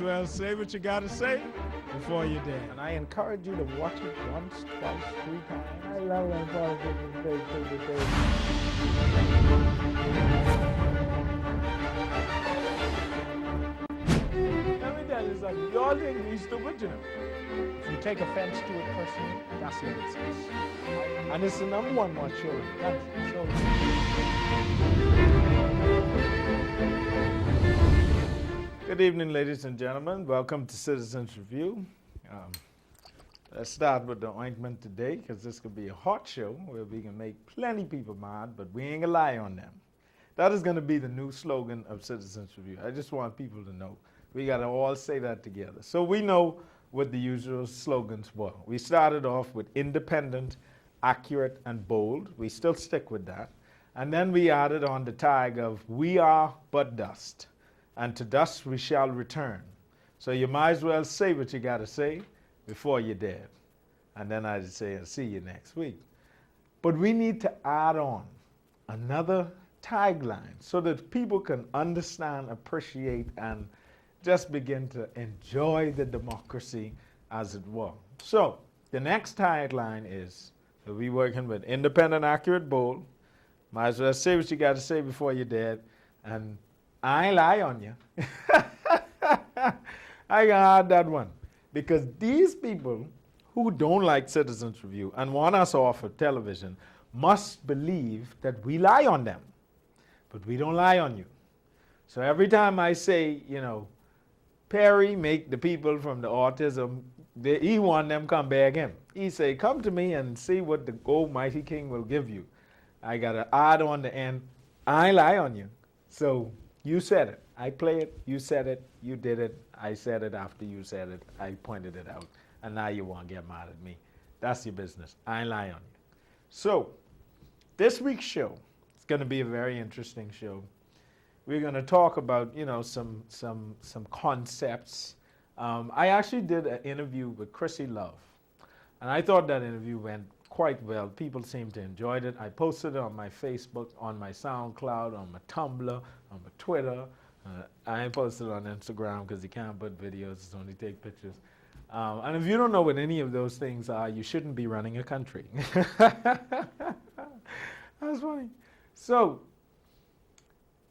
as well say what you got to say before you're dead. And I encourage you to watch it once, twice, 3 times. I love when politicians say Let me tell you something. You all think we stupid, you know. If you take offense to it personally, that's your business. And it's the #1 show. That's the show. Good evening, ladies and gentlemen. Welcome to Citizens Review. Let's start with the ointment today, because this could be a hot show where we can make plenty of people mad, but we ain't gonna lie on them. That is gonna be the new slogan of Citizens Review. I just want people to know. We gotta all say that together. So we know what the usual slogans were. We started off with independent, accurate, and bold. We still stick with that. And then we added on the tag of we are but dust, and to dust we shall return. So you might as well say what you gotta say before you're dead. And then I just say, I'll see you next week. But we need to add on another tagline so that people can understand, appreciate, and just begin to enjoy the democracy as it were. So the next tagline is, so we're working with independent, accurate, bold. Might as well say what you got to say before you're dead. And I ain't lie on you. I can add that one. Because these people who don't like Citizens Review and want us off of television must believe that we lie on them. But we don't lie on you. So every time I say, you know, Perry make the people from the autism, he want them come beg him. He say, come to me and see what the almighty king will give you. I got to add on the end, I lie on you. So you said it. I play it, you said it, you did it, I said it after you said it, I pointed it out, and now you want to get mad at me. That's your business. I lie on you. So this week's show is going to be a very interesting show. We're going to talk about, you know, some concepts. I actually did an interview with Chrissy Love, and I thought that interview went quite well. People seemed to enjoy it. I posted it on my Facebook, on my SoundCloud, on my Tumblr, on my Twitter. I ain't posted it on Instagram because you can't put videos, it's only take pictures. And if you don't know what any of those things are, you shouldn't be running a country. That's funny. So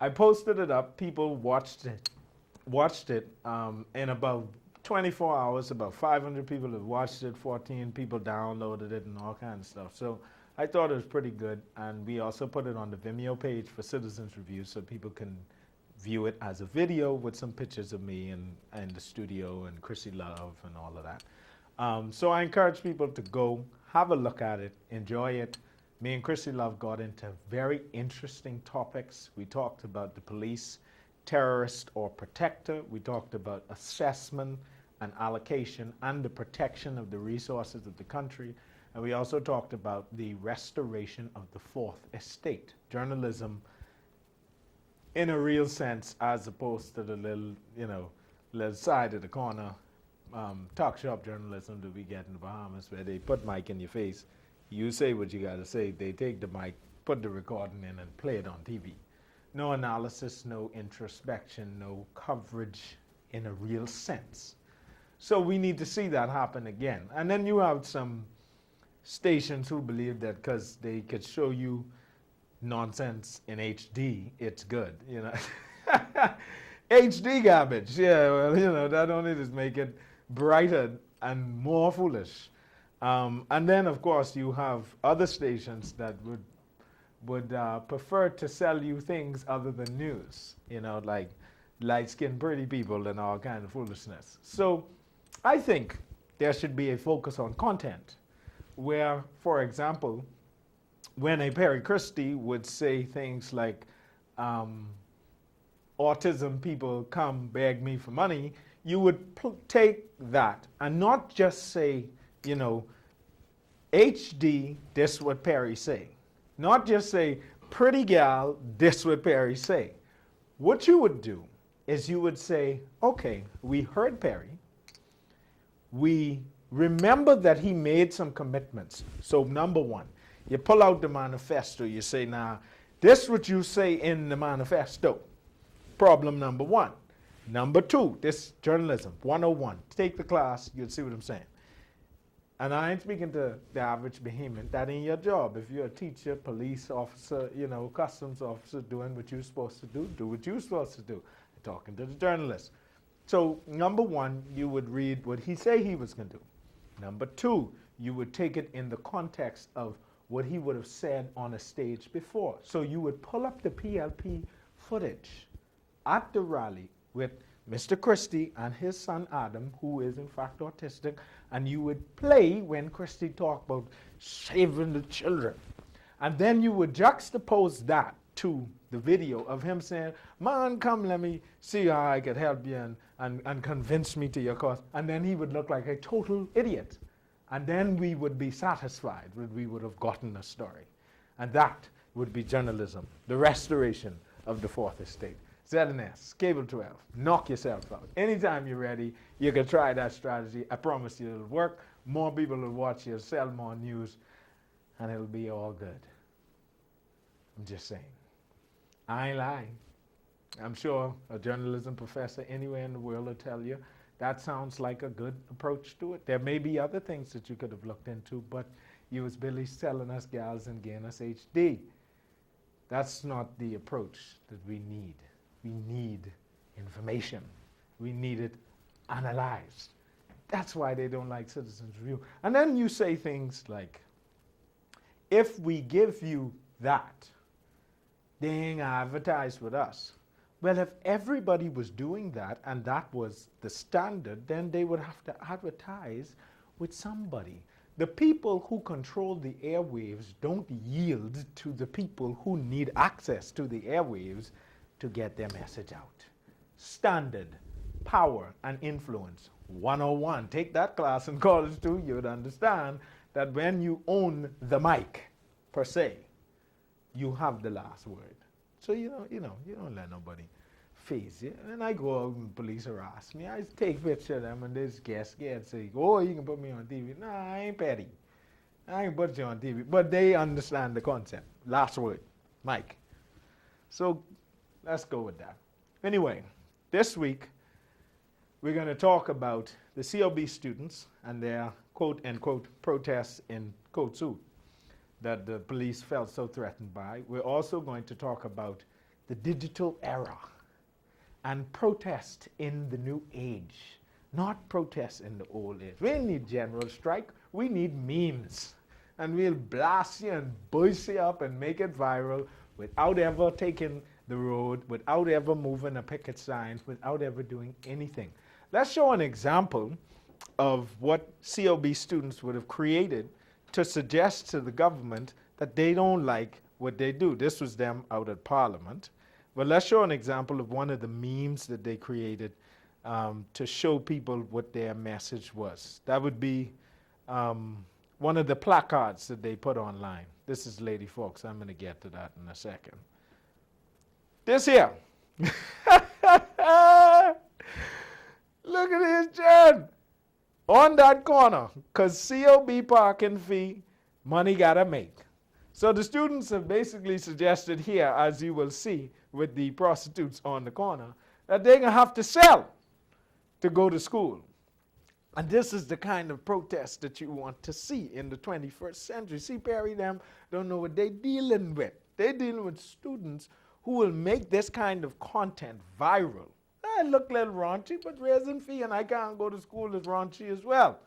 I posted it up. People watched it in about 24 hours. About 500 people have watched it. 14 people downloaded it and all kinds of stuff. So I thought it was pretty good. And we also put it on the Vimeo page for Citizens Review so people can view it as a video with some pictures of me and the studio and Chrissy Love and all of that. So I encourage people to go have a look at it, enjoy it. Me and Chrissy Love got into very interesting topics. We talked about the police, terrorist or protector. We talked about assessment and allocation and the protection of the resources of the country. And we also talked about the restoration of the fourth estate, journalism in a real sense, as opposed to the little, you know, little side of the corner talk shop journalism that we get in the Bahamas, where they put mic in your face. You say what you got to say. They take the mic, put the recording in, and play it on TV. No analysis, no introspection, no coverage in a real sense. So we need to see that happen again. And then you have some stations who believe that because they could show you nonsense in HD, it's good, you know. HD garbage, yeah, well, you know, that only just make it brighter and more foolish. And then, of course, you have other stations that would prefer to sell you things other than news, you know, like light-skinned pretty people and all kind of foolishness. So I think there should be a focus on content where, for example, when a Perry Christie would say things like, autism people come beg me for money, you would take that and not just say, you know, HD, this what Perry say. Not just say, pretty gal, this what Perry say. What you would do is you would say, okay, we heard Perry. We remember that he made some commitments. So number one, you pull out the manifesto, you say, now, this what you say in the manifesto. Problem number one. Number two, this journalism 101. Take the class, you'll see what I'm saying. And I ain't speaking to the average behemoth. That ain't your job. If you're a teacher, police officer, customs officer, doing what you're supposed to do what you're supposed to do. I'm talking to the journalist. So number one, you would read what he said he was going to do. Number two, you would take it in the context of what he would have said on a stage before. So you would pull up the PLP footage at the rally with Mr. Christie and his son Adam, who is in fact autistic, and you would play when Christie talked about saving the children. And then you would juxtapose that to the video of him saying, man, come let me see how I could help you and convince me to your cause. And then he would look like a total idiot. And then we would be satisfied that we would have gotten a story. And that would be journalism, the restoration of the Fourth Estate. ZNS, Cable 12, knock yourself out. Anytime you're ready, you can try that strategy. I promise you it'll work. More people will watch you, sell more news, and it'll be all good. I'm just saying. I ain't lying. I'm sure a journalism professor anywhere in the world will tell you that sounds like a good approach to it. There may be other things that you could have looked into, but you was Billy selling us gals and getting us HD. That's not the approach that we need. We need information. We need it analyzed. That's why they don't like Citizens Review. And then you say things like, if we give you that, they ain't advertise with us. Well, if everybody was doing that and that was the standard, then they would have to advertise with somebody. The people who control the airwaves don't yield to the people who need access to the airwaves to get their message out. Standard, power, and influence 101. Take that class in college too. You would understand that when you own the mic, per se, you have the last word. So you don't let nobody phase you. And I go out and police harass me. I take picture of them and they just get scared. Say, oh, you can put me on TV. Nah, I ain't petty. I ain't put you on TV. But they understand the concept. Last word, mic. So let's go with that. Anyway, this week we're going to talk about the COB students and their quote-unquote protests in Kotsu that the police felt so threatened by. We're also going to talk about the digital era and protest in the new age, not protest in the old age. We need general strike. We need memes. And we'll blast you and boost you up and make it viral without ever taking the road, without ever moving a picket sign, without ever doing anything. Let's show an example of what COB students would have created to suggest to the government that they don't like what they do. This was them out at Parliament. But let's show an example of one of the memes that they created to show people what their message was. That would be one of the placards that they put online. This is Lady Fox. I'm going to get to that in a second. This here. Look at this, John. On that corner, because COB parking fee, money gotta make. So the students have basically suggested here, as you will see with the prostitutes on the corner, that they're gonna have to sell to go to school. And this is the kind of protest that you want to see in the 21st century. See, Perry, them don't know what they're dealing with. They're dealing with students who will make this kind of content viral. I look a little raunchy, but raising fee and I can't go to school is raunchy as well.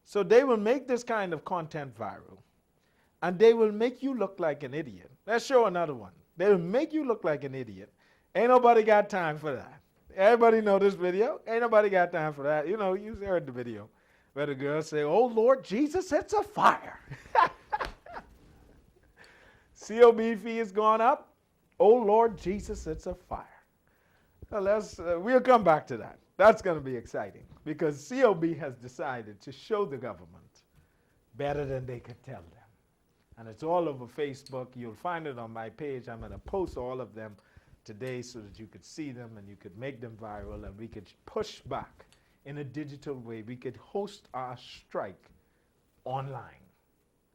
So they will make this kind of content viral. And they will make you look like an idiot. Let's show another one. They will make you look like an idiot. Ain't nobody got time for that. Everybody know this video? Ain't nobody got time for that. You know, you heard the video where the girl say, oh, Lord Jesus, it's a fire. COB fee is going up. Oh, Lord Jesus, it's a fire. So we'll come back to that. That's going to be exciting because COB has decided to show the government better than they could tell them. And it's all over Facebook. You'll find it on my page. I'm going to post all of them today so that you could see them and you could make them viral and we could push back in a digital way. We could host our strike online.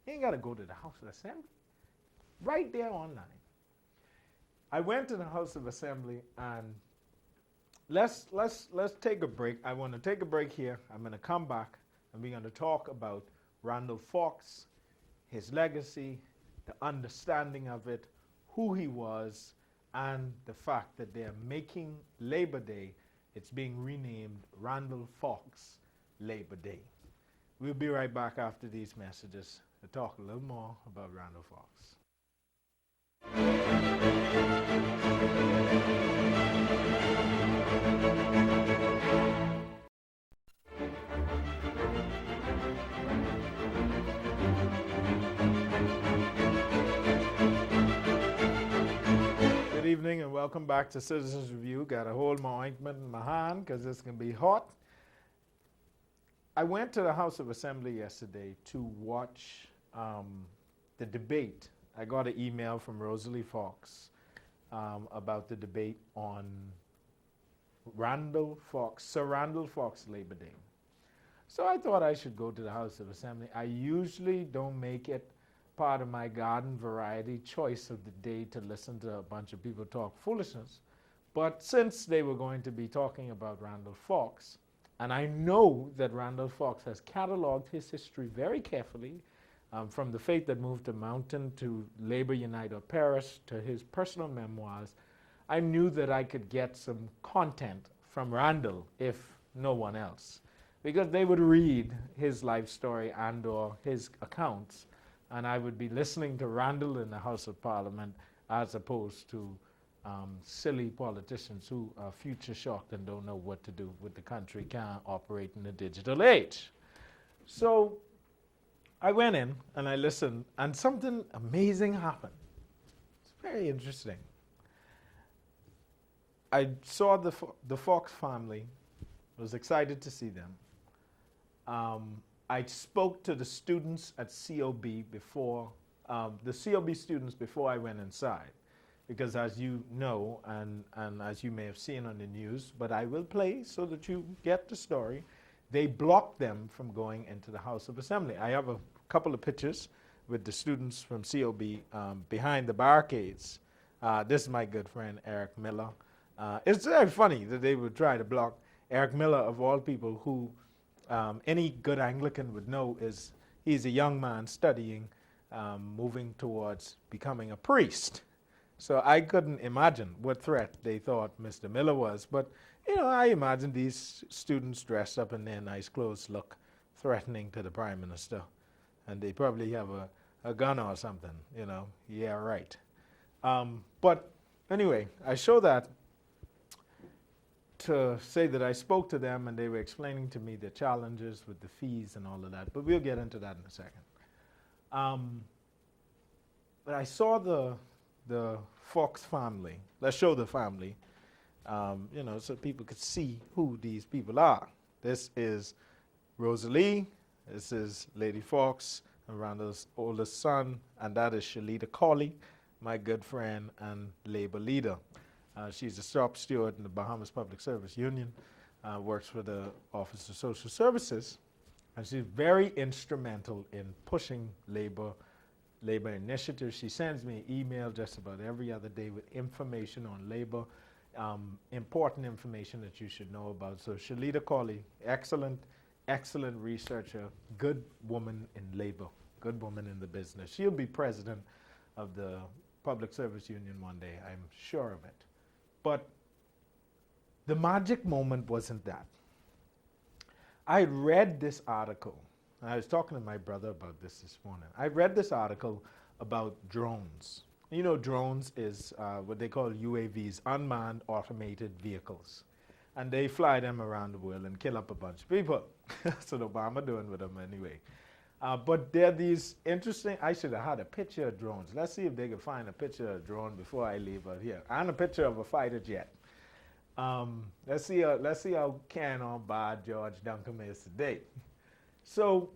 You ain't got to go to the House of Assembly. Right there online. I went to the House of Assembly and let's take a break. I want to take a break here. I'm going to come back and we're going to talk about Randall Fox, his legacy, the understanding of it, who he was, and the fact that they're making Labor Day, it's being renamed Randall Fox Labor Day. We'll be right back after these messages to talk a little more about Randall Fox. Good evening and welcome back to Citizens Review. Got to hold my ointment in my hand because it's going to be hot. I went to the House of Assembly yesterday to watch the debate. I got an email from Rosalie Fox about the debate on Sir Randall Fox Labor Day. So I thought I should go to the House of Assembly. I usually don't make it part of my garden variety choice of the day to listen to a bunch of people talk foolishness. But since they were going to be talking about Randall Fox, and I know that Randall Fox has cataloged his history very carefully, from the Faith That Moved the Mountain to Labor Unite or Perish to his personal memoirs, I knew that I could get some content from Randall, if no one else, because they would read his life story and or his accounts, and I would be listening to Randall in the House of Parliament as opposed to silly politicians who are future shocked and don't know what to do with the country, can't operate in the digital age. So I went in and I listened, and something amazing happened. It's very interesting. I saw the Fox family, was excited to see them. I spoke to the students at COB before, the COB students before I went inside. Because as you know, and as you may have seen on the news, but I will play so that you get the story, they blocked them from going into the House of Assembly. I have a couple of pictures with the students from COB behind the barricades. This is my good friend, Eric Miller. It's very funny that they would try to block Eric Miller, of all people, who any good Anglican would know is he's a young man studying, moving towards becoming a priest. So I couldn't imagine what threat they thought Mr. Miller was. But, you know, I imagine these students dressed up in their nice clothes look threatening to the Prime Minister. And they probably have a gun or something, you know. Yeah, right. But anyway, I show that to say that I spoke to them and they were explaining to me the challenges with the fees and all of that. But we'll get into that in a second. But I saw the Fox family. Let's show the family, you know, so people could see who these people are. This is Rosalie, this is Lady Fox, and Randall's oldest son, and that is Shalita Colley, my good friend and labor leader. She's a shop steward in the Bahamas Public Service Union, works for the Office of Social Services, and she's very instrumental in pushing labor initiatives. She sends me an email just about every other day with information on labor, important information that you should know about. So Shalita Colley, excellent researcher, good woman in labor, good woman in the business. She'll be president of the Public Service Union one day, I'm sure of it. But the magic moment wasn't that. I read this article. I was talking to my brother about this morning. I read this article about drones. You know, drones is what they call UAVs, unmanned automated vehicles. And they fly them around the world and kill up a bunch of people. That's what Obama doing with them anyway. But there are these interesting, I should have had a picture of drones. Let's see if they can find a picture of a drone before I leave out here. And a picture of a fighter jet. Let's see how can or bad George Duncan is today. So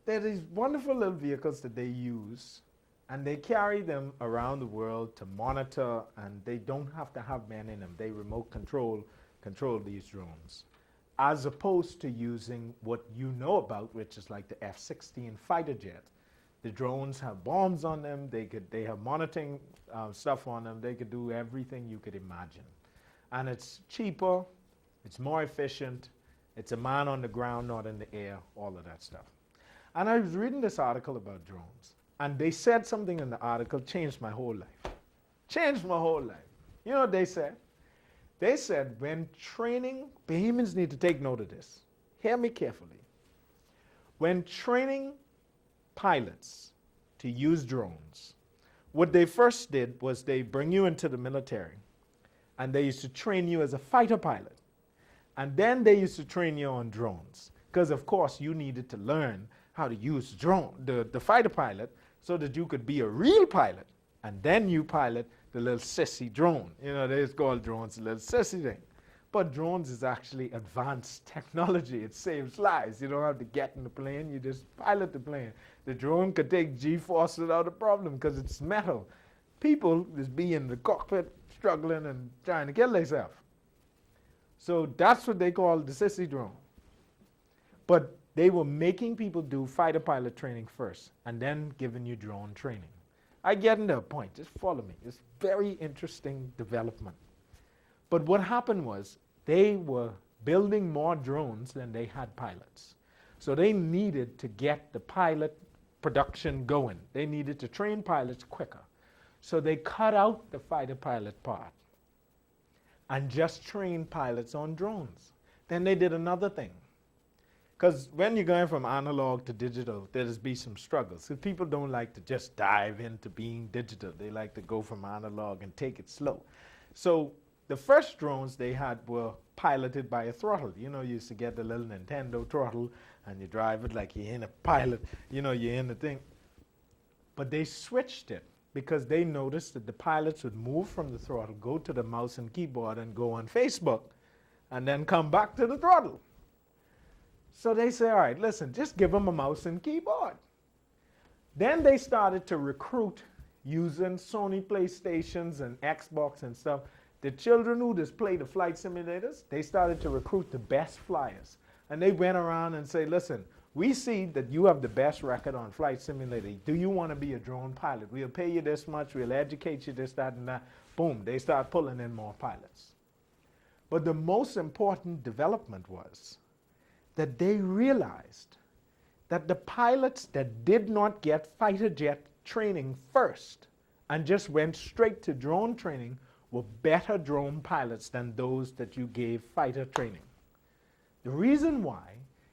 there are these wonderful little vehicles that they use, and they carry them around the world to monitor, and they don't have to have men in them. They remote control these drones, as opposed to using what you know about, which is like the F-16 fighter jet. The drones have bombs on them. They have monitoring stuff on them. They could do everything you could imagine. And it's cheaper, It's more efficient. It's a man on the ground, not in the air, all of that stuff. And I was reading this article about drones, and they said something in the article changed my whole life. Changed my whole life. You know what they said? They said when training, Bahamians need to take note of this. Hear me carefully. When training pilots to use drones, what they first did was they bring you into the military, and they used to train you as a fighter pilot. And then they used to train you on drones, because of course you needed to learn how to use the fighter pilot so that you could be a real pilot. And then you pilot the little sissy drone. You know, they just call drones a little sissy thing. But drones is actually advanced technology. It saves lives. You don't have to get in the plane, you just pilot the plane. The drone could take G-force without a problem because it's metal. People just be in the cockpit struggling and trying to kill themselves. So that's what they call the sissy drone. But they were making people do fighter pilot training first and then giving you drone training. I get into a point, just follow me. It's very interesting development. But what happened was they were building more drones than they had pilots. So they needed to get the pilot production going. They needed to train pilots quicker. So they cut out the fighter pilot part and just trained pilots on drones. Then they did another thing. Because when you're going from analog to digital, there's be some struggles. So people don't like to just dive into being digital. They like to go from analog and take it slow. So the first drones they had were piloted by a throttle. You know, you used to get the little Nintendo throttle, and you drive it like you're in a pilot. You know, you're in the thing. But they switched it because they noticed that the pilots would move from the throttle, go to the mouse and keyboard, and go on Facebook, and then come back to the throttle. So they say, all right, listen, just give them a mouse and keyboard. Then they started to recruit using Sony PlayStations and Xbox and stuff. The children who just play the flight simulators, they started to recruit the best flyers. And they went around and say, listen, we see that you have the best record on flight simulator. Do you want to be a drone pilot? We'll pay you this much. We'll educate you this, that, and that. Boom, they start pulling in more pilots. But the most important development was that they realized that the pilots that did not get fighter jet training first and just went straight to drone training were better drone pilots than those that you gave fighter training. The reason why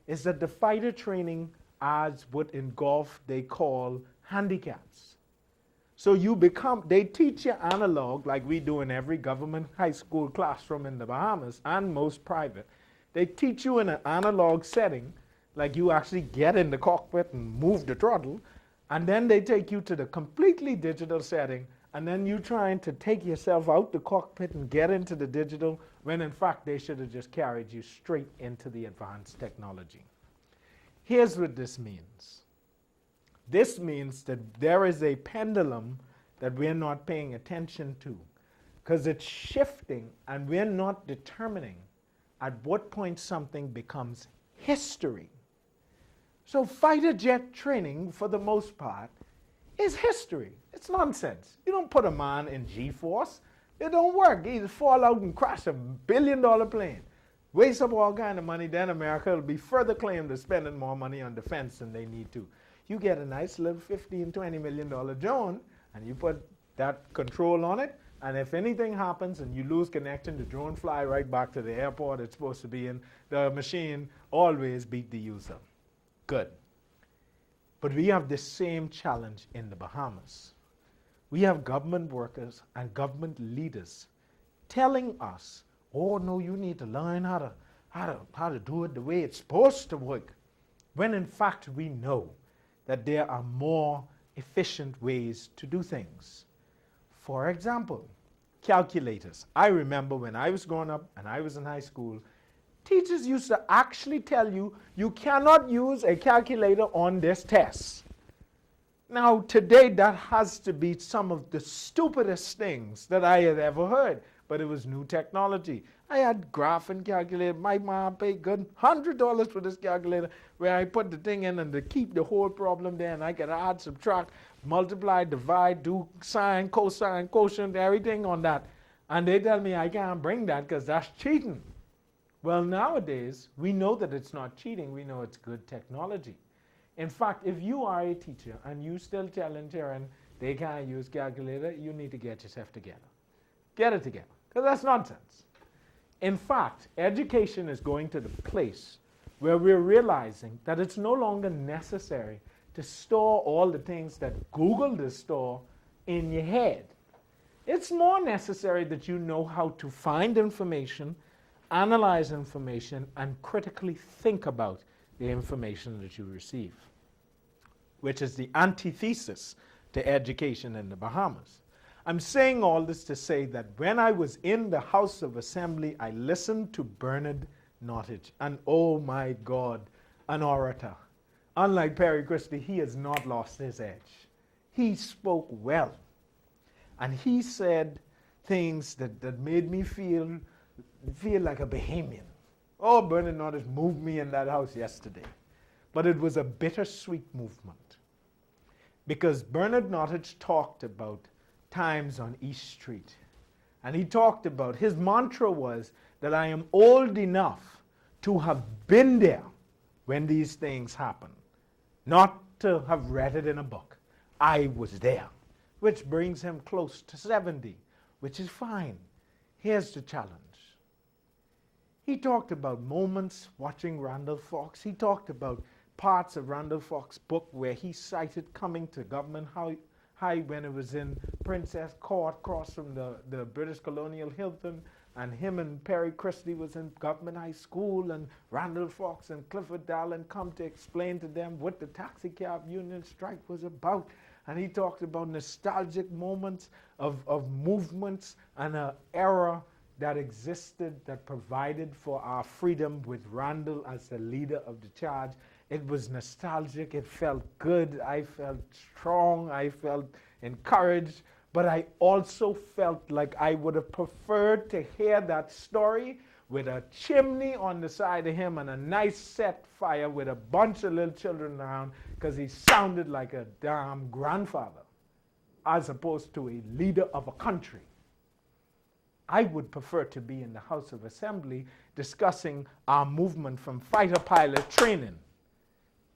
is that the fighter training adds what in golf they call handicaps. So they teach you analog like we do in every government high school classroom in the Bahamas and most private. They teach you in an analog setting, like you actually get in the cockpit and move the throttle, and then they take you to the completely digital setting, and then you trying to take yourself out the cockpit and get into the digital, when in fact they should have just carried you straight into the advanced technology. Here's what this means. This means that there is a pendulum that we're not paying attention to, because it's shifting and we're not determining at what point something becomes history. So fighter jet training, for the most part, is history. It's nonsense. You don't put a man in G-force. It don't work. He just fall out and crash a $1 billion plane. Waste up all kind of money, then America will be further claimed as spending more money on defense than they need to. You get a nice little $15, $20 million drone, and you put that control on it, and if anything happens and you lose connection, the drone fly right back to the airport it's supposed to be in. The machine always beat the user. Good. But we have the same challenge in the Bahamas. We have government workers and government leaders telling us, oh no, you need to learn how to do it the way it's supposed to work. When in fact we know that there are more efficient ways to do things. For example, calculators. I remember when I was growing up and I was in high school, teachers used to actually tell you, you cannot use a calculator on this test. Now, today that has to be some of the stupidest things that I had ever heard, but it was new technology. I had graphing calculator. My mom paid good $100 for this calculator where I put the thing in and to keep the whole problem there, and I could add, subtract, multiply, divide, do sine, cosine, quotient, everything on that. And they tell me I can't bring that because that's cheating. Well, nowadays, we know that it's not cheating. We know it's good technology. In fact, if you are a teacher and you still telling children they can't use calculator, you need to get yourself together. Get it together, because that's nonsense. In fact, education is going to the place where we're realizing that it's no longer necessary to store all the things that Google does store in your head. It's more necessary that you know how to find information, analyze information, and critically think about the information that you receive, which is the antithesis to education in the Bahamas. I'm saying all this to say that when I was in the House of Assembly, I listened to Bernard Nottage, and oh my God, an orator. Unlike Perry Christie, he has not lost his edge. He spoke well, and he said things that made me feel like a Bahamian. Oh, Bernard Nottage moved me in that house yesterday. But it was a bittersweet movement, because Bernard Nottage talked about times on East Street. And he talked about, his mantra was that I am old enough to have been there when these things happen, not to have read it in a book. I was there, which brings him close to 70, which is fine. Here's the challenge. He talked about moments watching Randall Fox. He talked about parts of Randall Fox's book where he cited coming to Government High when it was in Princess Court across from the British Colonial Hilton, and him and Perry Christie was in Government High School, and Randall Fox and Clifford Dallin come to explain to them what the taxi cab union strike was about. And he talked about nostalgic moments of movements and an era that existed that provided for our freedom with Randall as the leader of the charge. It was nostalgic, it felt good, I felt strong, I felt encouraged, but I also felt like I would have preferred to hear that story with a chimney on the side of him and a nice set fire with a bunch of little children around, because he sounded like a damn grandfather as opposed to a leader of a country. I would prefer to be in the House of Assembly discussing our movement from fighter pilot training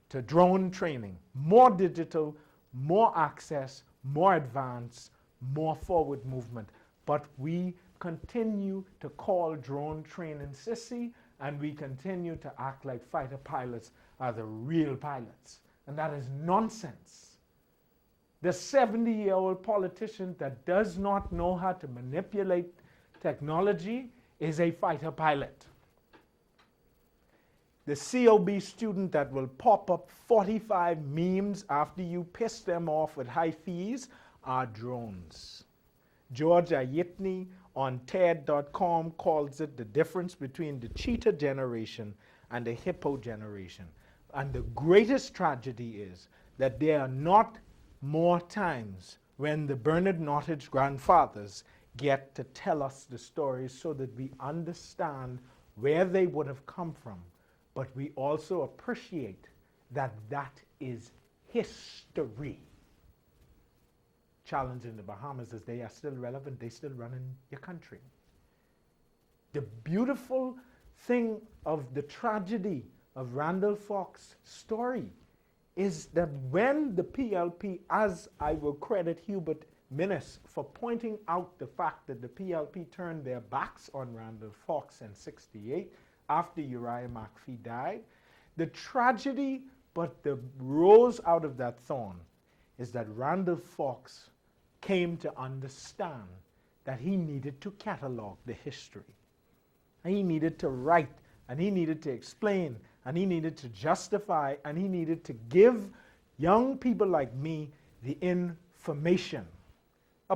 to drone training. More digital, more access, more advanced, more forward movement. But we continue to call drone training sissy, and we continue to act like fighter pilots are the real pilots. And that is nonsense. The 70-year-old politician that does not know how to manipulate technology is a fighter pilot. The COB student that will pop up 45 memes after you piss them off with high fees are drones. George Ayitney on TED.com calls it the difference between the cheetah generation and the hippo generation. And the greatest tragedy is that there are not more times when the Bernard Nottage grandfathers get to tell us the stories so that we understand where they would have come from. But we also appreciate that that is history. Challenge in the Bahamas is they are still relevant, they still run in your country. The beautiful thing of the tragedy of Randall Fox's story is that when the PLP, as I will credit Hubert Minnis for pointing out the fact that the PLP turned their backs on Randall Fox in '68 after Uriah McPhee died, the tragedy, but the rose out of that thorn, is that Randall Fox came to understand that he needed to catalog the history. And he needed to write, and he needed to explain, and he needed to justify, and he needed to give young people like me the information.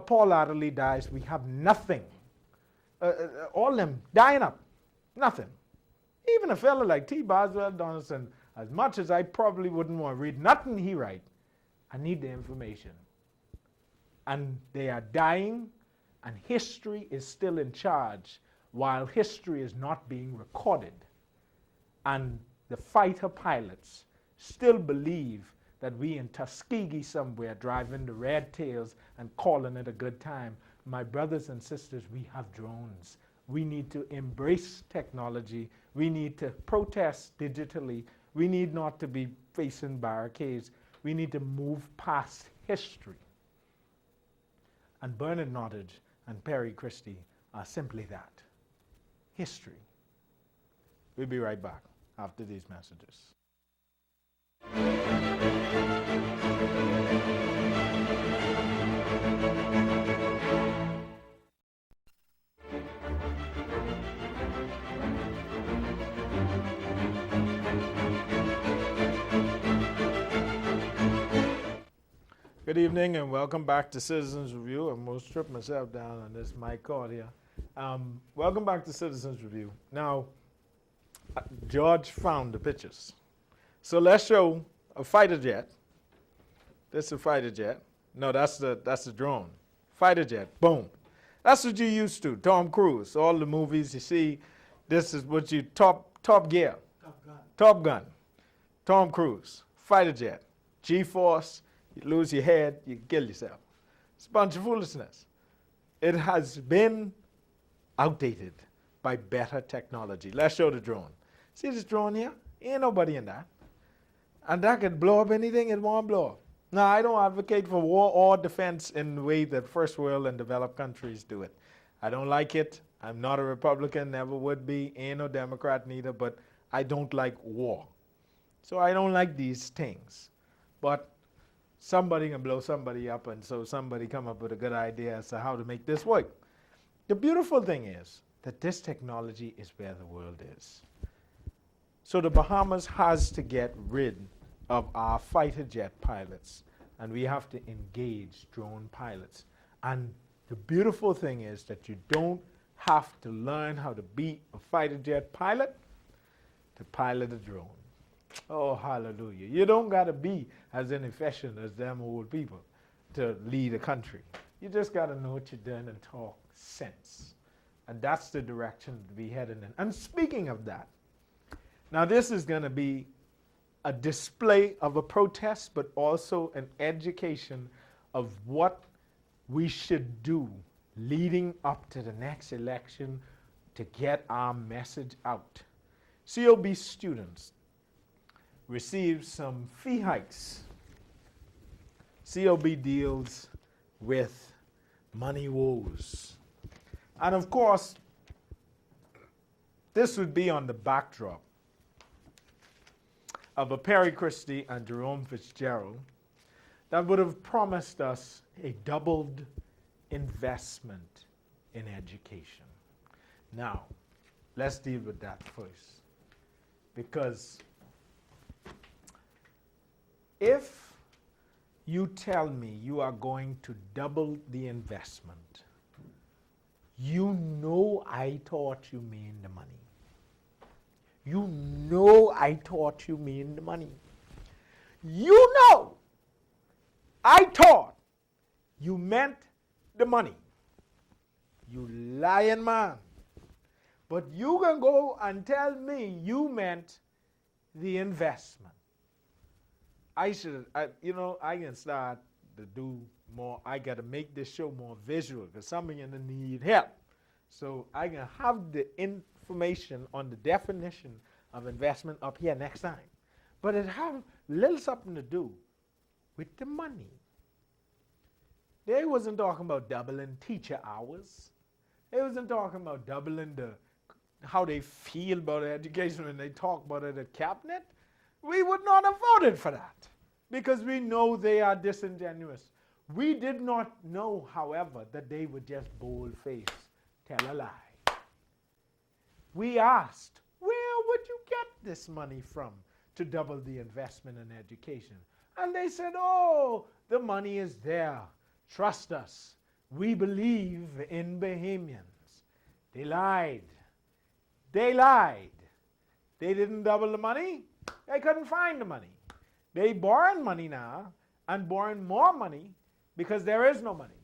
Paul Adderley dies, we have nothing. All them dying up, nothing. Even a fellow like T. Boswell Donaldson, as much as I probably wouldn't want to read nothing he write, I need the information. And they are dying, and history is still in charge, while history is not being recorded. And the fighter pilots still believe that we in Tuskegee somewhere driving the red tails and calling it a good time. My brothers and sisters, we have drones. We need to embrace technology. We need to protest digitally. We need not to be facing barricades. We need to move past history. And Bernard Nottage and Perry Christie are simply that, history. We'll be right back after these messages. Good evening and welcome back to Citizens Review. I'm going to strip myself down on this mic cord here. Welcome back to Citizens Review. Now, George found the pictures. So let's show a fighter jet. This is a fighter jet. No, that's the drone. Fighter jet, boom. That's what you used to, Tom Cruise. All the movies you see, this is what you, Top Gear. Top Gun. Tom Cruise, fighter jet, G-force. You lose your head, you kill yourself. It's a bunch of foolishness. It has been outdated by better technology. Let's show the drone. See this drone here? Ain't nobody in that. And that could blow up anything it want to blow up. Now, I don't advocate for war or defense in the way that first world and developed countries do it. I don't like it. I'm not a Republican, never would be. Ain't no Democrat neither, but I don't like war. So I don't like these things. But somebody can blow somebody up, and so somebody come up with a good idea as to how to make this work. The beautiful thing is that this technology is where the world is. So the Bahamas has to get rid of our fighter jet pilots, and we have to engage drone pilots. And the beautiful thing is that you don't have to learn how to be a fighter jet pilot to pilot a drone. Oh, hallelujah. You don't got to be as inefficient as them old people to lead a country. You just got to know what you're doing and talk sense. And that's the direction to be heading in. And speaking of that, now this is going to be a display of a protest, but also an education of what we should do leading up to the next election to get our message out. COB students received some fee hikes. COB deals with money woes. And of course, this would be on the backdrop of a Perry Christie and Jerome Fitzgerald that would have promised us a doubled investment in education. Now, let's deal with that first. Because if you tell me you are going to double the investment, you know I thought you mean the money. You know I thought you mean the money. You know I thought you meant the money. You lying man. But you can go and tell me you meant the investment. I can start to do more. I got to make this show more visual because some of you need help. So I can have the information on the definition of investment up here next time. But it have little something to do with the money. They wasn't talking about doubling teacher hours. They wasn't talking about doubling how they feel about education when they talk about it at cabinet. We would not have voted for that because we know they are disingenuous. We did not know, however, that they would just bold-faced tell a lie. We asked, where would you get this money from to double the investment in education? And they said, oh, the money is there. Trust us. We believe in Bahamians. They lied. They lied. They didn't double the money. They couldn't find the money. They borrowing money now and borrowing more money because there is no money.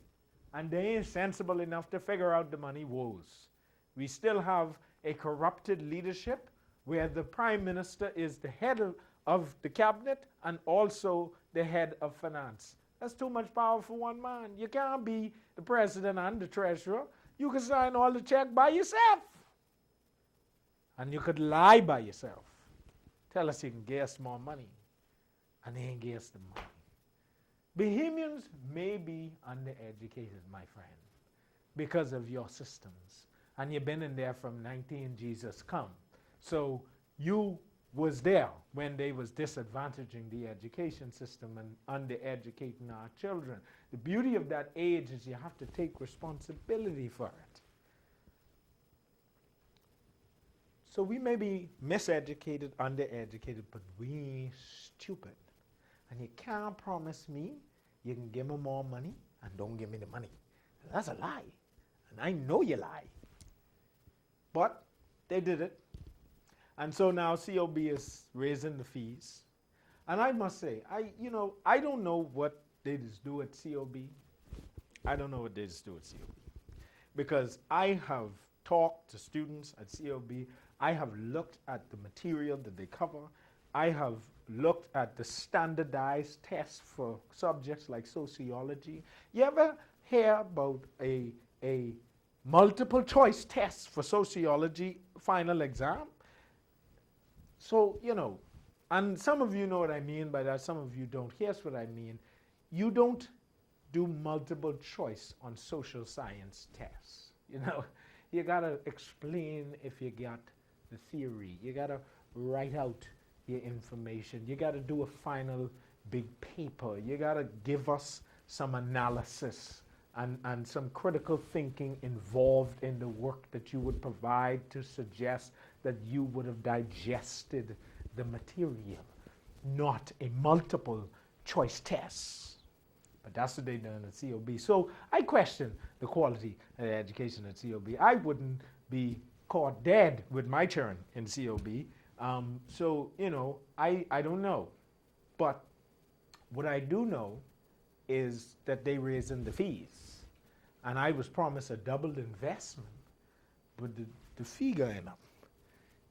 And they ain't sensible enough to figure out the money woes. We still have a corrupted leadership where the prime minister is the head of the cabinet and also the head of finance. That's too much power for one man. You can't be the president and the treasurer. You could sign all the check by yourself. And you could lie by yourself. Tell us you can get us more money. And they ain't get us the money. Bohemians may be undereducated, my friend, because of your systems. And you've been in there from 19 Jesus come. So you was there when they was disadvantaging the education system and undereducating our children. The beauty of that age is you have to take responsibility for it. So we may be miseducated, undereducated, but we ain't stupid. And you can't promise me you can give me more money and don't give me the money. That's a lie. And I know you lie. But they did it. And so now COB is raising the fees. And I must say, I don't know what they just do at COB. I don't know what they just do at COB. Because I have talked to students at COB. I have looked at the material that they cover. I have looked at the standardized tests for subjects like sociology. You ever hear about a multiple choice test for sociology final exam? So, and some of you know what I mean by that, some of you don't. Here's what I mean. You don't do multiple choice on social science tests. You gotta explain if you got the theory. You gotta write out your information. You gotta do a final big paper. You gotta give us some analysis and some critical thinking involved in the work that you would provide to suggest that you would have digested the material, not a multiple choice test. But that's what they done at COB. So I question the quality of the education at COB. I wouldn't be caught dead with my turn in COB. I don't know. But what I do know is that they raising the fees. And I was promised a doubled investment, but the fee going up.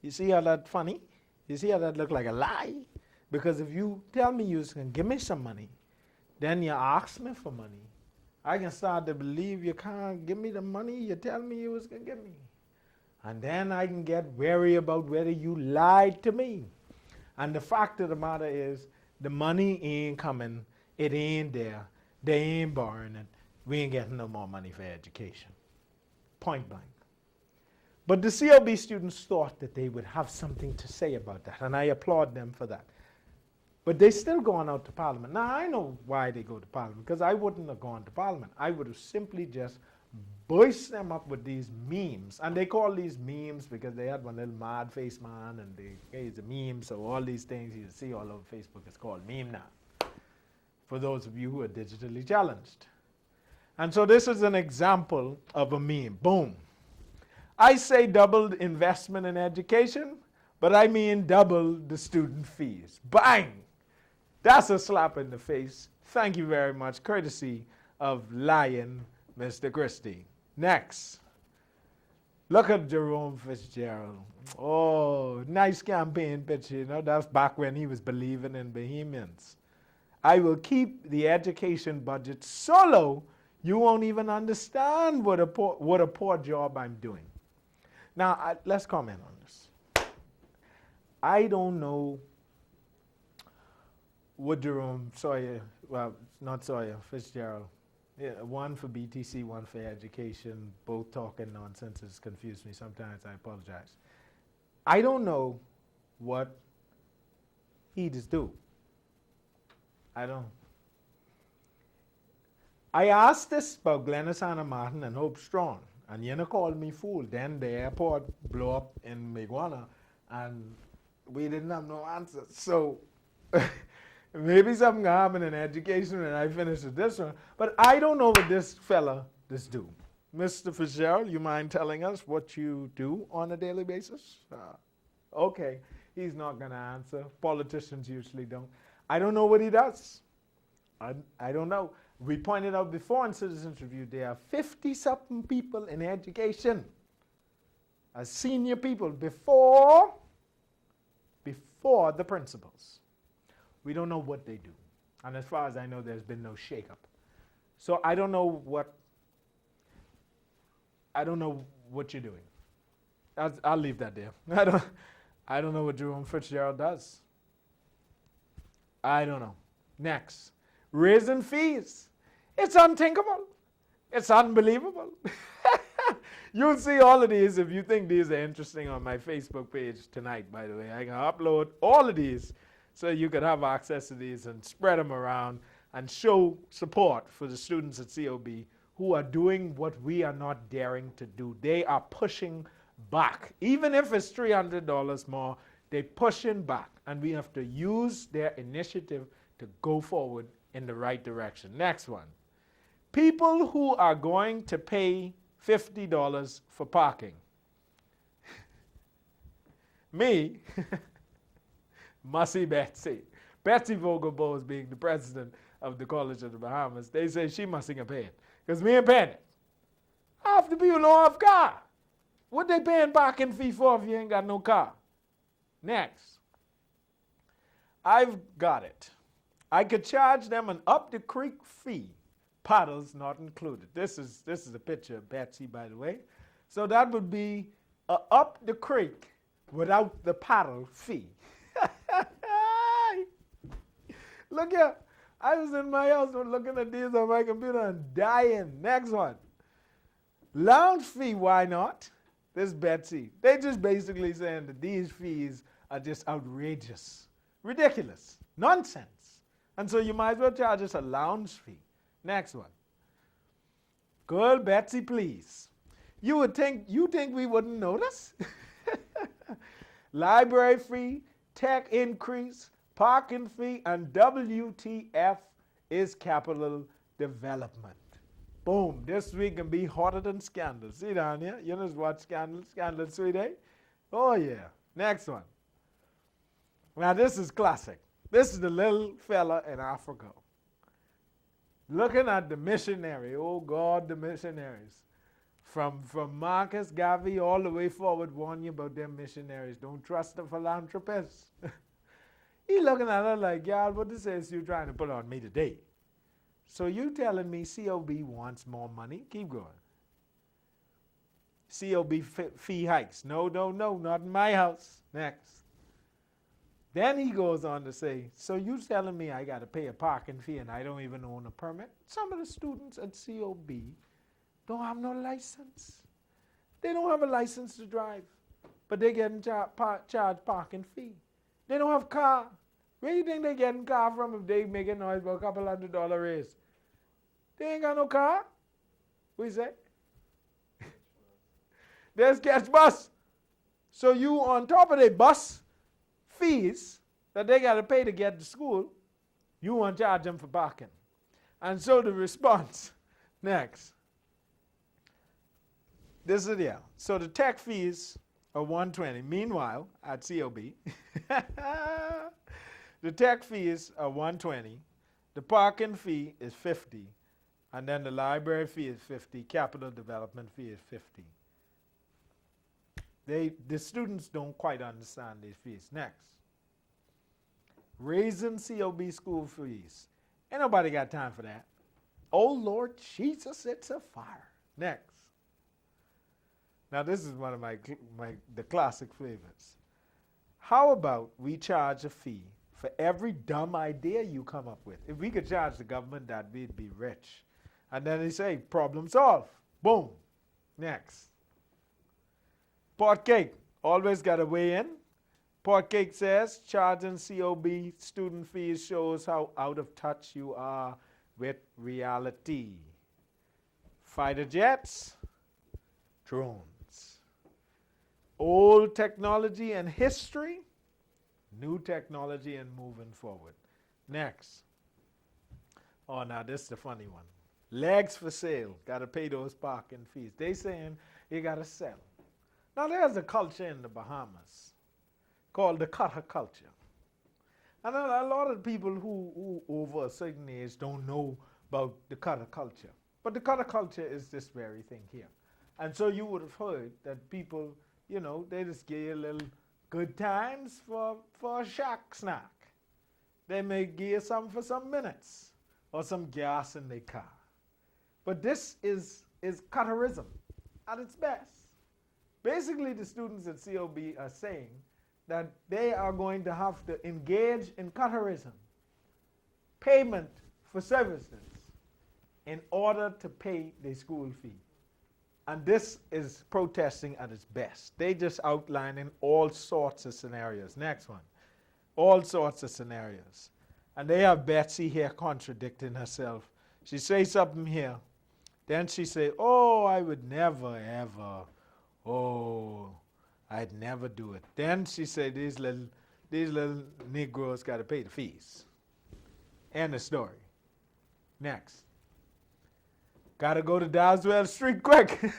You see how that funny? You see how that look like a lie? Because if you tell me you can give me some money, then you ask me for money, I can start to believe you can't give me the money you tell me you was going to give me. And then I can get wary about whether you lied to me. And the fact of the matter is, the money ain't coming. It ain't there. They ain't borrowing it. We ain't getting no more money for education. Point blank. But the CLB students thought that they would have something to say about that, and I applaud them for that. But they still going out to Parliament. Now, I know why they go to Parliament, because I wouldn't have gone to Parliament. I would have simply just burst them up with these memes. And they call these memes because they had one little mad face man, and it's a meme, so all these things you see all over Facebook is called meme now, for those of you who are digitally challenged. And so this is an example of a meme. Boom. I say doubled investment in education, but I mean double the student fees. Bang! That's a slap in the face. Thank you very much. Courtesy of Lion, Mr. Christie. Next. Look at Jerome Fitzgerald. Oh, nice campaign picture. That's back when he was believing in Bohemians. I will keep the education budget so low you won't even understand what a poor job I'm doing. Now, let's comment on this. I don't know what Jerome Sawyer, well, not Sawyer, Fitzgerald. Yeah, one for BTC, one for education, both talking nonsense. It's confused me sometimes. I apologize. I don't know what he just do. I don't. I asked this about Glennis Anna Martin and Hope Strong, and you called me fool. Then the airport blew up in Miguana, and we didn't have no answers. So maybe something happened in education when I finished with this one, but I don't know what this fella just do. Mr. Fitzgerald, you mind telling us what you do on a daily basis? Okay, he's not going to answer. Politicians usually don't. I don't know what he does. I don't know. We pointed out before in Citizens Review, there are 50-something people in education as senior people before the principals. We don't know what they do. And as far as I know, there's been no shakeup. So I don't know what I don't know what you're doing. I'll leave that there. I don't know what Jerome Fitzgerald does. I don't know. Next, raising fees. It's unthinkable. It's unbelievable. You'll see all of these if you think these are interesting on my Facebook page tonight, by the way. I can upload all of these so you can have access to these and spread them around and show support for the students at COB who are doing what we are not daring to do. They are pushing back. Even if it's $300 more, they're pushing back. And we have to use their initiative to go forward in the right direction. Next one. People who are going to pay $50 for parking. Me, Mussy Betsy. Betsy Vogelbos being the president of the College of the Bahamas, they say she mustn't pay it. Because me ain't paying it. Half the people don't have car. What they paying parking fee for if you ain't got no car? Next. I've got it. I could charge them an up the creek fee. Paddles not included. This is a picture of Betsy, by the way. So that would be a up the creek without the paddle fee. Look here. I was in my house looking at these on my computer and dying. Next one. Lounge fee, why not? This is Betsy. They just basically saying that these fees are just outrageous, ridiculous, nonsense. And so you might as well charge us a lounge fee. Next one. Girl, Betsy, please. You think we wouldn't notice? Library fee, tech increase, parking fee, and WTF is capital development. Boom. This week can be hotter than Scandal. See down here? You just watch Scandal. Scandal Sweet, eh? Oh, yeah. Next one. Now, this is classic. This is the little fella in Africa. Looking at the missionary. Oh, God, the missionaries. From Marcus Garvey all the way forward, warn you about them missionaries. Don't trust the philanthropists. He looking at her like, God, what this is you trying to put on me today? So you telling me COB wants more money? Keep going. COB fee hikes. No, not in my house. Next. Then he goes on to say, so you telling me I got to pay a parking fee and I don't even own a permit? Some of the students at COB don't have no license. They don't have a license to drive, but they're getting charged parking fee. They don't have car. Where do you think they getting car from if they making noise about a couple $100 raise? They ain't got no car. What you say? There's catch bus. So you on top of the bus fees that they got to pay to get to school, you want to charge them for parking. And so the response, next. This is yeah. So the tech fees are $120. Meanwhile, at COB, the tech fees are $120. The parking fee is $50. And then the library fee is $50. Capital development fee is $50. The students don't quite understand these fees. Next. Raising COB school fees. Ain't nobody got time for that. Oh, Lord Jesus, it's a fire. Next. Now, this is one of the classic flavors. How about we charge a fee for every dumb idea you come up with? If we could charge the government that, we'd be rich. And then they say, problem solved. Boom. Next. Port Cake. Always got to weigh in. Port Cake says, charging COB student fees shows how out of touch you are with reality. Fighter jets. Drones. Old technology and history, new technology and moving forward. Next. Oh, now this is the funny one. Legs for sale. Got to pay those parking fees. They saying you got to sell. Now there's a culture in the Bahamas called the cutter culture. And a lot of people who over a certain age don't know about the cutter culture. But the cutter culture is this very thing here. And so you would have heard that people, you know, they just give you a little good times for a shack snack. They may give you some for some minutes or some gas in their car. But this is cutterism. at its best. Basically, the students at COB are saying that they are going to have to engage in cutterism, payment for services, in order to pay their school fee. And this is protesting at its best. They just outlining all sorts of scenarios. Next one. All sorts of scenarios. And they have Betsy here contradicting herself. She says something here. Then she say, oh, I would never, ever. Oh, I'd never do it. Then she said, these little Negroes got to pay the fees. End of story. Next. Got to go to Dowswell Street quick.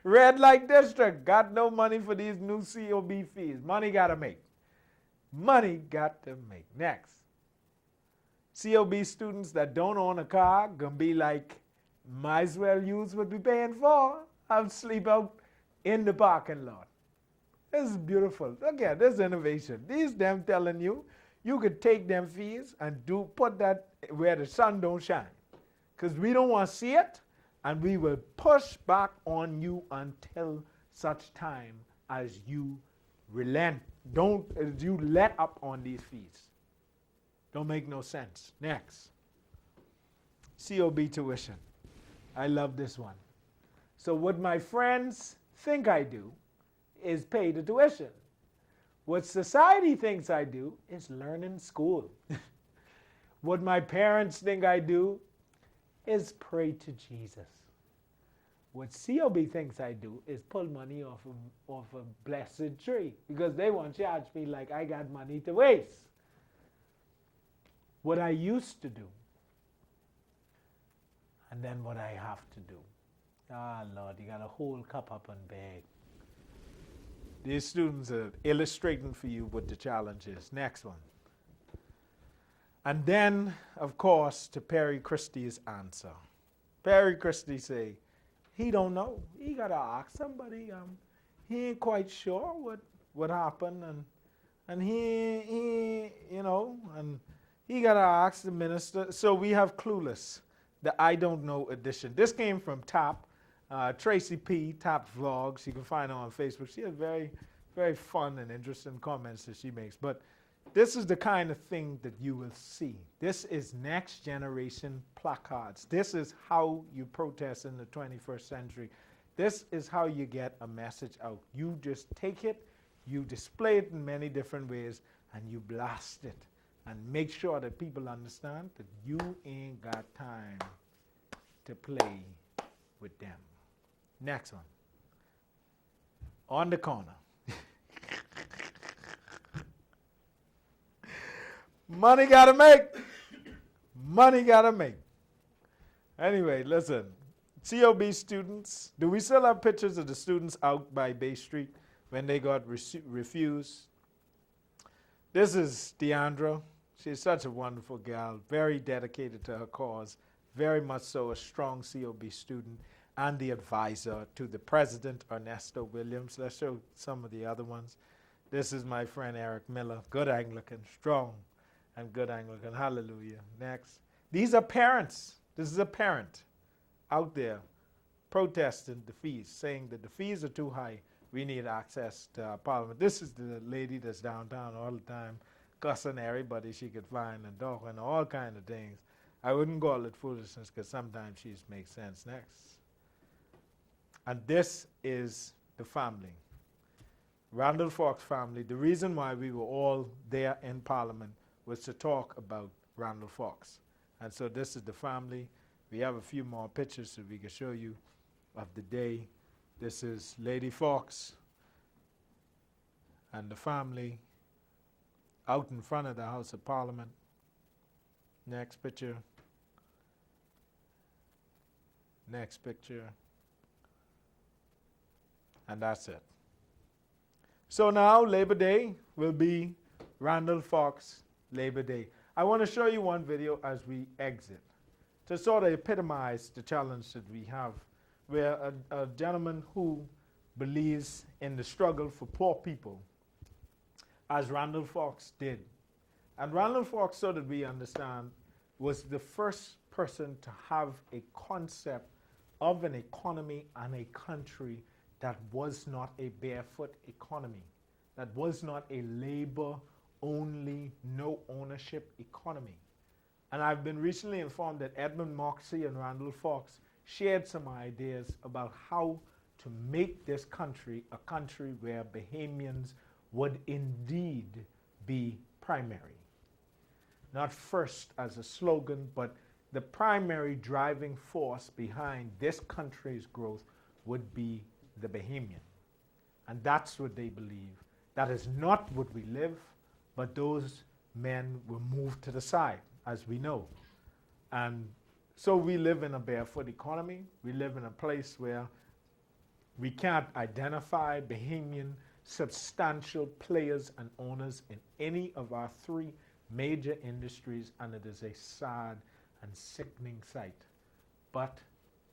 Red light district. Got no money for these new COB fees. Money got to make. Money got to make. Next. COB students that don't own a car gonna be like, might as well use what we paying for. I'll sleep out in the parking lot. This is beautiful. Look at this innovation. These them telling you, you could take them fees and put that where the sun don't shine. Because we don't want to see it, and we will push back on you until such time as you relent. As you let up on these fees. Don't make no sense. Next. COB tuition. I love this one. So what my friends think I do is pay the tuition. What society thinks I do is learn in school. What my parents think I do is pray to Jesus. What COB thinks I do is pull money off a blessed tree because they want to charge me like I got money to waste. What I used to do and then what I have to do. Ah, Lord, you got to hold cup up and beg. These students are illustrating for you what the challenge is. Next one. And then, of course, to Perry Christie's answer. Perry Christie say, he don't know. He got to ask somebody. He ain't quite sure what happened. And he got to ask the minister. So we have Clueless, the I Don't Know edition. This came from TAP. Tracy P, TAP Vlogs. You can find her on Facebook. She has very, very fun and interesting comments that she makes. But this is the kind of thing that you will see. This is next generation placards. This is how you protest in the 21st century. This is how you get a message out. You just take it, you display it in many different ways, and you blast it. And make sure that people understand that you ain't got time to play with them. Next one. On the corner. Money gotta make. Money gotta make. Anyway, listen. COB students, do we still have pictures of the students out by Bay Street when they got refused? This is Deandra. She's such a wonderful gal, very dedicated to her cause, very much so a strong COB student, and the advisor to the president, Ernesto Williams. Let's show some of the other ones. This is my friend Eric Miller, good Anglican, strong and good Anglican. Hallelujah. Next. These are parents. This is a parent out there protesting the fees, saying that the fees are too high. We need access to our parliament. This is the lady that's downtown all the time, cussing everybody she could find and talking all kind of things. I wouldn't call it foolishness because sometimes she just makes sense. Next. And this is the family. Randall Fox family. The reason why we were all there in Parliament was to talk about Randall Fox. And so this is the family. We have a few more pictures so we can show you of the day. This is Lady Fox and the family out in front of the House of Parliament. Next picture. Next picture. And that's it. So now Labor Day will be Randall Fox Labor Day. I want to show you one video as we exit to sort of epitomize the challenge that we have, where a gentleman who believes in the struggle for poor people, as Randall Fox did. And Randall Fox, so that we understand, was the first person to have a concept of an economy and a country that was not a barefoot economy, that was not a labor-only, no-ownership economy. And I've been recently informed that Edmund Moxie and Randall Fox shared some ideas about how to make this country a country where Bahamians would indeed be primary. Not first as a slogan, but the primary driving force behind this country's growth would be the Bahamian. And that's what they believe. That is not what we live, but those men were moved to the side, as we know. And so we live in a barefoot economy. We live in a place where we can't identify Bahamian substantial players and owners in any of our three major industries, and it is a sad and sickening sight. But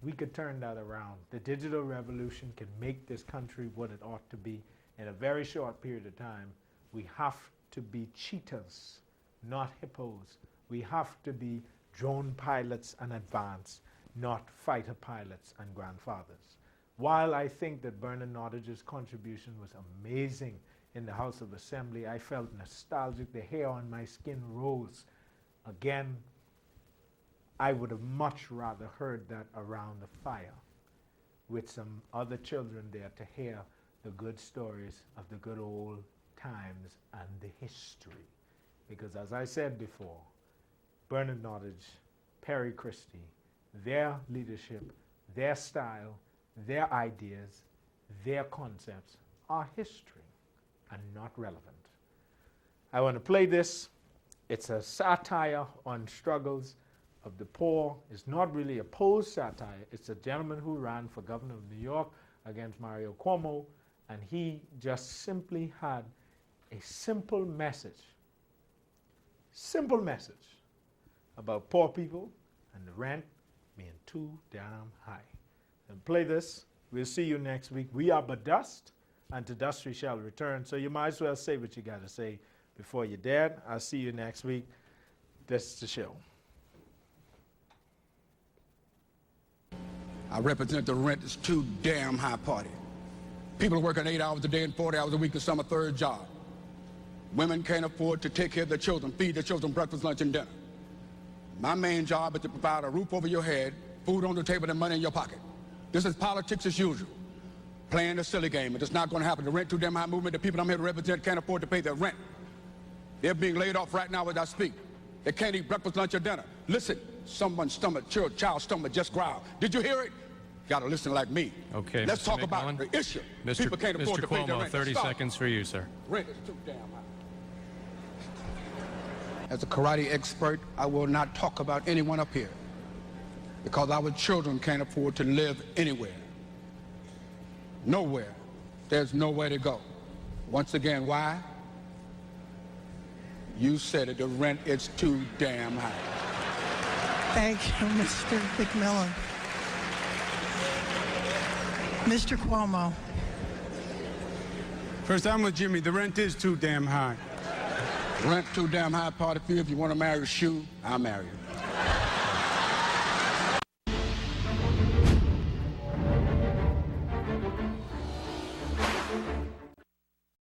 we could turn that around. The digital revolution can make this country what it ought to be in a very short period of time. We have to be cheetahs, not hippos. We have to be drone pilots and advanced, not fighter pilots and grandfathers. While I think that Bernard Nottage's contribution was amazing in the House of Assembly, I felt nostalgic. The hair on my skin rose. Again, I would have much rather heard that around the fire with some other children there to hear the good stories of the good old times and the history. Because as I said before, Bernard Nottage, Perry Christie, their leadership, their style, their ideas, their concepts are history and not relevant. I want to play this. It's a satire on struggles of the poor. It's not really a posed satire. It's a gentleman who ran for governor of New York against Mario Cuomo, and he just simply had a simple message about poor people and the rent being too damn high. And play this. We'll see you next week. We are but dust, and to dust we shall return. So you might as well say what you got to say before you're dead. I'll see you next week. This is the show. I represent the rent is too damn high party. People are working 8 hours a day and 40 hours a week and some a third job. Women can't afford to take care of their children, feed their children breakfast, lunch, and dinner. My main job is to provide a roof over your head, food on the table, and money in your pocket. This is politics as usual. Playing a silly game. It's not going to happen. The rent too damn high movement, the people I'm here to represent can't afford to pay their rent. They're being laid off right now as I speak. They can't eat breakfast, lunch, or dinner. Listen, someone's stomach, child's stomach just growled. Did you hear it? You got to listen like me. Okay, let's Mr. talk McMillan. about the issue. People can't afford to pay their Cuomo, rent. 30 seconds for you, sir. Rent is too damn high. As a karate expert, I will not talk about anyone up here because our children can't afford to live anywhere. Nowhere. There's nowhere to go. Once again, why? You said it, the rent is too damn high. Thank you, Mr. McMillan. Mr. Cuomo. First, I'm with Jimmy. The rent is too damn high. Rent too damn high, part of you. If you want to marry a shoe, I'll marry you.